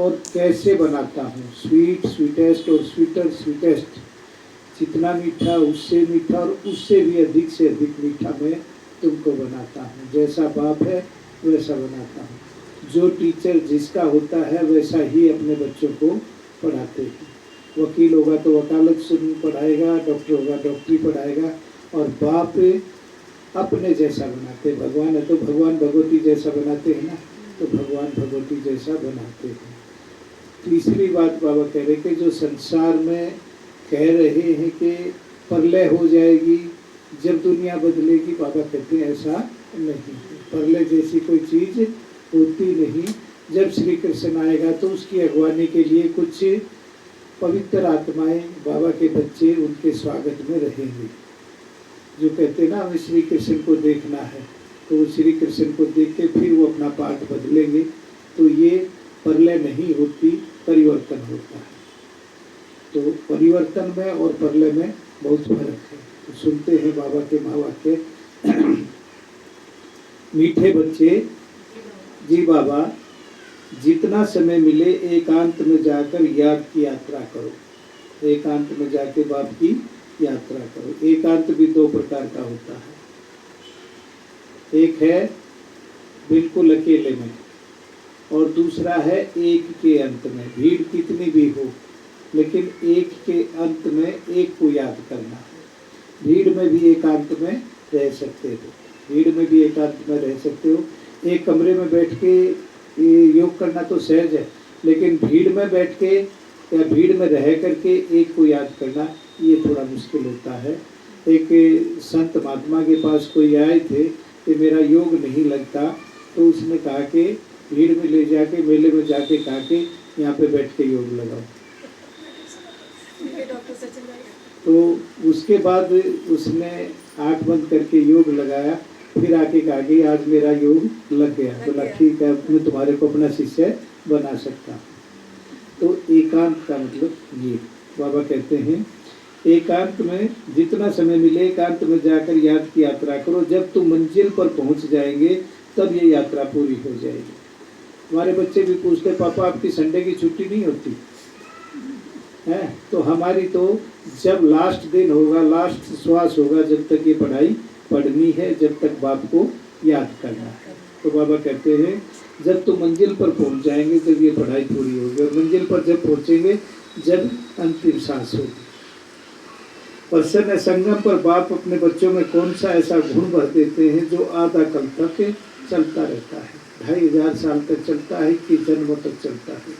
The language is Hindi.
और कैसे बनाता हूँ। स्वीट स्वीटेस्ट और स्वीटर स्वीटेस्ट, जितना मीठा उससे मीठा और उससे भी अधिक से अधिक मीठा मैं तुमको बनाता हूँ। जैसा बाप है वैसा बनाता हूँ। जो टीचर जिसका होता है वैसा ही अपने बच्चों को पढ़ाते हैं। वकील होगा तो वकालत सुन पढ़ाएगा, डॉक्टर होगा डॉक्टरी पढ़ाएगा, और बाप अपने जैसा बनाते। भगवान है तो भगवान भगवती जैसा बनाते हैं ना, तो भगवान भगवती जैसा बनाते हैं। तीसरी बात बाबा कह रहे कि जो संसार में कह रहे हैं कि प्रलय हो जाएगी जब दुनिया बदलेगी, बाबा कहते हैं ऐसा नहीं है। प्रलय जैसी कोई चीज़ होती नहीं। जब श्री कृष्ण आएगा तो उसकी अगवानी के लिए कुछ पवित्र आत्माएं, बाबा के बच्चे उनके स्वागत में रहेंगे। जो कहते हैं ना हमें श्री कृष्ण को देखना है, तो वो श्री कृष्ण को देख के फिर वो अपना पाठ बदलेंगे। तो ये प्रलय नहीं होती, परिवर्तन होता है। तो परिवर्तन में और प्रलय में बहुत फर्क है। तो सुनते हैं बाबा के महावाक्य। मीठे बच्चे जी बाबा, जितना समय मिले एकांत में जाकर याद की यात्रा करो। एकांत में जाके बाप की यात्रा करो। एकांत भी दो प्रकार का होता है। एक है बिल्कुल अकेले में, और दूसरा है एक के अंत में। भीड़ कितनी भी हो, लेकिन एक के अंत में एक को याद करना है। भीड़ में भी एकांत में रह सकते हो, भीड़ में भी एकांत में रह सकते हो। एक कमरे में बैठ के योग करना तो सहज है, लेकिन भीड़ में बैठ के या भीड़ में रह करके एक को याद करना ये थोड़ा मुश्किल होता है। एक संत महात्मा के पास कोई आए थे कि मेरा योग नहीं लगता, तो उसने कहा कि भीड़ में ले जाके, मेले में जाके कहा कि यहाँ पे बैठ के योग लगाओ। तो उसके बाद उसने आँख बंद करके योग लगाया, फिर आके कहा कि आज मेरा योग लग गया। बोला ठीक है, मैं तुम्हारे को अपना शिष्य बना सकता। तो एकांत का मतलब ये बाबा कहते हैं, एकांत में जितना समय मिले एकांत में जाकर याद की यात्रा करो। जब तुम मंजिल पर पहुंच जाएंगे तब ये यात्रा पूरी हो जाएगी। हमारे बच्चे भी पूछते पापा आपकी संडे की छुट्टी नहीं होती है? तो हमारी तो जब लास्ट दिन होगा, लास्ट श्वास होगा, जब तक ये पढ़ाई पढ़नी है, जब तक बाप को याद करना है। तो बाबा कहते हैं जब तुम मंजिल पर पहुंच जाएंगे तब ये पढ़ाई पूरी होगी, और मंजिल पर जब पहुंचेंगे जब अंतिम सांस होगी। प्रसन्न संगम पर बाप अपने बच्चों में कौन सा ऐसा गुण भर देते हैं जो आधा कल तक चलता रहता है, 2500 साल तक चलता है कि जन्मों तक चलता है।